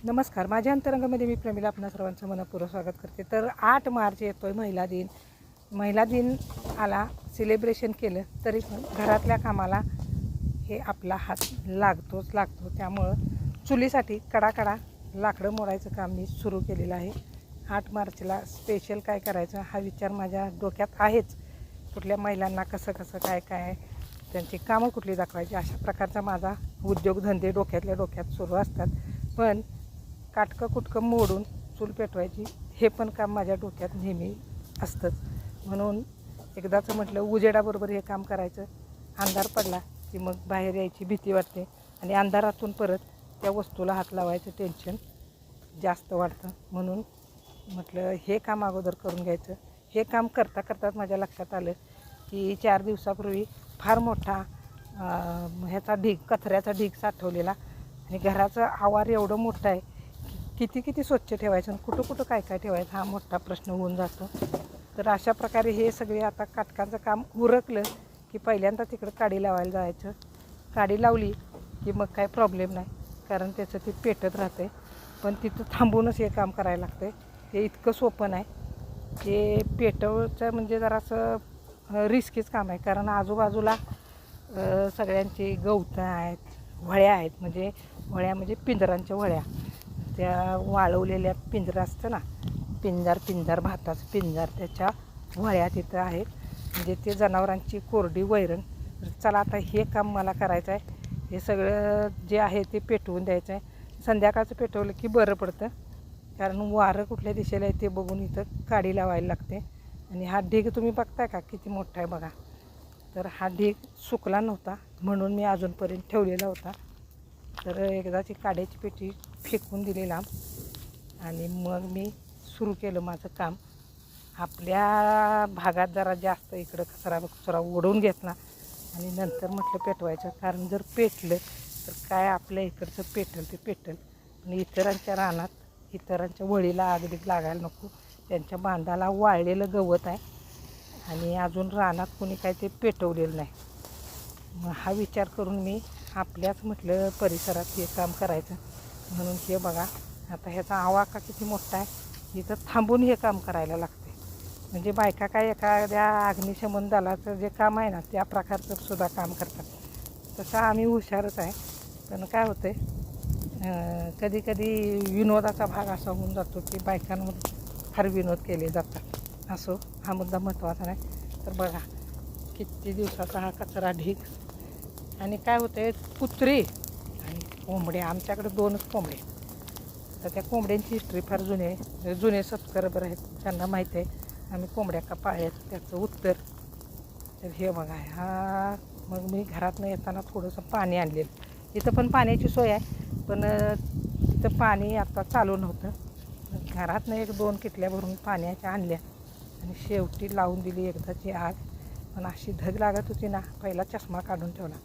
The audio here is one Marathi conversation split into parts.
नमस्कार. माझ्या अंतरंगामध्ये मी प्रमिला आपणा सर्वांचं मनपूर्वक स्वागत करते. तर 8 मार्च येतोय महिला दिन. महिला दिन आला, सेलिब्रेशन केलं तरी पण घरातल्या कामाला हे आपला हात लागतो. त्यामुळं चुलीसाठी कडाकडा लाकडं मोडायचं काम मी सुरू केलेलं आहे. 8 मार्चला स्पेशल काय करायचं हा विचार माझ्या डोक्यात आहेच. कुठल्या महिलांना कसं काय त्यांची कामं कुठली दाखवायची, अशा प्रकारचा माझा उद्योगधंदे डोक्यात सुरू असतात. पण काटकं कुटकं मोडून चूल पेटवायची हे पण काम माझ्या डोक्यात नेहमी असतंच. म्हणून एकदाचं म्हटलं उजेडाबरोबर हे काम करायचं. अंधार पडला की मग बाहेर यायची भीती वाटते आणि अंधारातून परत त्या वस्तूला हात लावायचं टेन्शन जास्त वाढतं. म्हणून म्हटलं हे काम अगोदर करून घ्यायचं. हे काम करताच माझ्या लक्षात आलं की 4 दिवसापूर्वी फार मोठा ह्याचा कचऱ्याचा ढीग साठवलेला आणि घराचं आवार एवढं मोठं आहे, किती स्वच्छ ठेवायचं आणि कुठं काय ठेवायचं हा मोठा प्रश्न होऊन जातो. तर अशा प्रकारे हे सगळे आता काटकाचं काम उरकलं की पहिल्यांदा तिकडं काडी लावायला जायचं. काडी लावली की मग काय प्रॉब्लेम नाही, कारण त्याचं ते पेटत राहते. पण तिथं थांबूनच हे काम करायला लागतं. हे इतकं सोपं नाही. हे पेटवचं म्हणजे जरासं रिस्कीच काम आहे, कारण आजूबाजूला सगळ्यांची गवतं आहेत, वळ्या आहेत. वळ्या म्हणजे पिंजरांच्या वळ्या, त्या वाळवलेल्या पिंजरं असतं ना, पिंजार भाताचं पिंजार, त्याच्या वळ्या तिथं आहेत. म्हणजे ते जनावरांची कोरडी वैरण. चला आता हे काम मला करायचं आहे. हे सगळं जे आहे ते पेटवून द्यायचं आहे. संध्याकाळचं पेटवलं की बरं पडतं, कारण वारं कुठल्या दिशेला आहे ते बघून इथं काडी लावायला लागते. आणि हा ढीग तुम्ही बघताय का किती मोठा आहे बघा. तर हा ढीग सुकला नव्हता म्हणून मी अजूनपर्यंत ठेवलेला होता. तर एकदाची काड्याची पेटी फेकून दिली लांब आणि मग मी सुरू केलं माझं काम. आपल्या भागात जरा जास्त इकडं कचरा ओढून घेतला आणि नंतर म्हटलं पेटवायचं, कारण जर पेटलं तर काय आपल्या इकडचं पेटल ते पेटल. आणि इतरांच्या रानात, इतरांच्या वळीला आग लागायला नको. त्यांच्या बांधाला वाळलेलं गवत आहे आणि अजून रानात कोणी काय ते पेटवलेलं नाही. मग हा विचार करून मी आपल्याच म्हटलं परिसरात हे काम करायचं. म्हणून हे बघा आता ह्याचा आवाका किती मोठा आहे. इथं थांबून हे काम करायला लागते. म्हणजे बायका काय एखाद्या अग्निशमन दलाचं जे काम आहे ना त्या प्रकारचं सुद्धा काम करतात. तसं आम्ही हुशारच आहे. पण काय होतं कधी विनोदाचा भाग असा होऊन जातो की बायकांमध्ये फार विनोद केले जातात. असो, हा मुद्दा महत्त्वाचा नाही. तर बघा किती दिवसाचा हा कचरा ढीग. आणि काय होतं कुत्री आणि कोंबड्या. आमच्याकडे 2च कोंबडे. तर त्या कोंबड्यांची हिस्ट्री फार जुने सबस्क्रायबर आहेत, त्यांना माहीत आहे आम्ही कोंबड्या का पाळल्यात त्याचं उत्तर. तर हे बघा हा. मग मी घरातनं येताना थोडंसं पाणी आणलेलं. इथं पण पाण्याची सोय आहे, पण इथं पाणी आता चालू नव्हतं. घरातनं 1-2 किटल्या भरून पाण्याच्या आणल्या आणि शेवटी लावून दिली एकदाची आग. पण अशी धग लागत होती ना, पहिला चष्मा काढून ठेवला.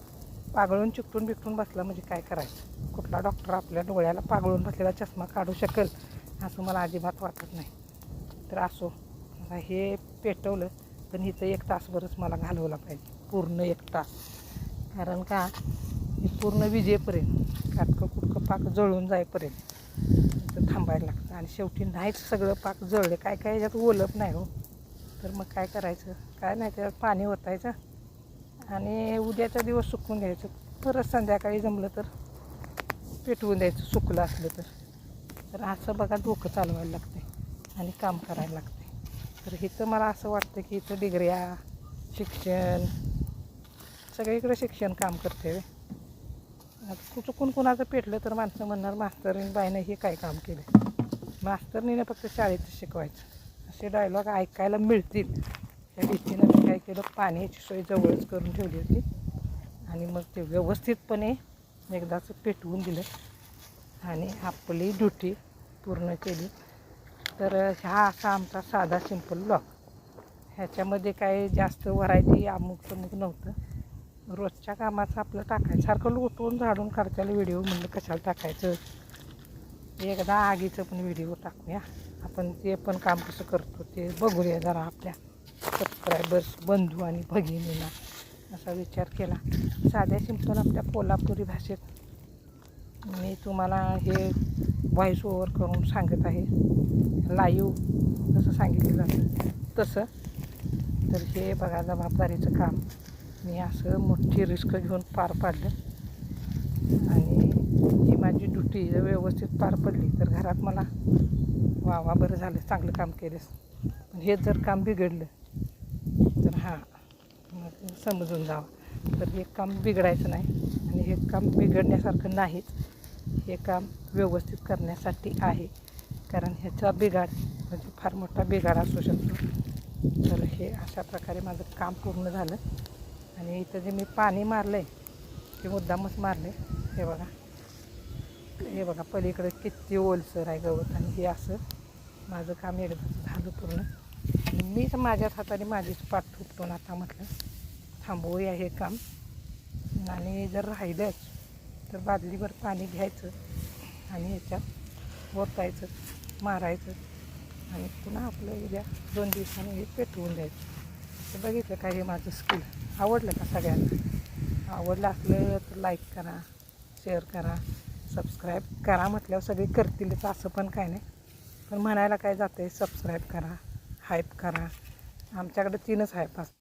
पागळून चिकटून बसला म्हणजे काय करायचं. कुठला डॉक्टर आपल्या डोळ्याला पागळून बसलेला चष्मा काढू शकेल असं मला अजिबात वाटत नाही. तर असो, आता हे पेटवलं पण इथं 1 तासभरच मला घालवला पाहिजे, पूर्ण 1 तास. कारण का हे पूर्ण विजेपर्यंत काटकं कुटकं पाक जळून जाईपर्यंत इथं थांबायला लागतं. आणि शेवटी नाहीच सगळं पाक जळले, काय याच्यात ओलप नाही हो. तर मग काय करायचं, काय नाही, त्यात पाणी ओतायचं आणि उद्याचा दिवस सुकवून घ्यायचं. परत संध्याकाळी जमलं तर पेटवून द्यायचं, सुकलं असलं तर. तर असं बघा डोकं चालवायला लागते आणि काम करायला लागते. तर इथं मला असं वाटतं की इथं डिग्र्या, शिक्षण, सगळीकडे शिक्षण काम करते. आता चुकून कुणाचं पेटलं तर माणसं म्हणणार मास्तरीन बाईनं हे काय काम केलं. मास्तरनीनं फक्त शाळेत शिकवायचं असे डायलॉग ऐकायला मिळतील त्या भीतीनं मी काय केलं, पाण्याची सोय जवळच करून ठेवली होती आणि मग ते व्यवस्थितपणे एकदाच पेटवून दिलं आणि आपली ड्युटी पूर्ण केली. तर हा असा आमचा साधा सिंपल ब्लॉग. ह्याच्यामध्ये काय जास्त व्हरायटी अमुक नव्हतं. रोजच्या कामाचं आपलं टाकायचं. सारखं लोटून झाडून काढताना व्हिडिओ म्हणलं कशाला टाकायचं. एकदा आगीचं पण व्हिडिओ टाकूया आपण. ते पण काम कसं करतो ते बघूया जरा आपल्या सबस्क्रायबर्स, बंधू आणि भगिनींना, असा विचार केला. साध्या सिंपल आपल्या कोल्हापुरी भाषेत मी तुम्हाला हे व्हॉइस ओव्हर करून सांगत आहे, लाईव्ह जसं सांगितलं जातं तसं. तर हे बघा जबाबदारीचं काम मी असं मोठी रिस्क घेऊन पार पाडलं आणि ही माझी ड्युटी जर व्यवस्थित पार पडली तर घरात मला वा बरं झालं, चांगलं काम केलंस. पण हे जर काम बिघडलं तर मग समजून जावं. तर हे काम बिघडायचं नाही आणि हे काम बिघडण्यासारखं नाहीच. हे काम व्यवस्थित करण्यासाठी आहे, कारण ह्याचा बिघाड म्हणजे फार मोठा बिघाड असू शकतो. तर हे अशा प्रकारे माझं काम पूर्ण झालं. आणि इथं जे मी पाणी मारलं आहे ते मुद्दामच मारलं आहे. हे बघा पलीकडे किती ओलसर आहे गवत. आणि हे असं माझं काम एकदा झालं पूर्ण. मीच माझ्याच हाताने माझीच पाठ थोपटून आता म्हटलं थांबवूया हे काम. आणि जर राहिलंच तर बादलीभर पाणी घ्यायचं आणि ह्याच्यात ओतायचं, मारायचं आणि पुन्हा आपलं उद्या 2 दिवसांनी हे पेटवून द्यायचं. तर बघितलं का हे माझं स्किल आवडलं का सगळ्यांना? आवडलं असलं तर लाईक करा, शेअर करा, सबस्क्राईब करा. म्हटल्यावर सगळे करतीलच असं पण काय नाही, पण म्हणायला काय जातं आहे, सबस्क्राईब करा, हाईप करा. आमच्याकडे 3च हाईप असतात.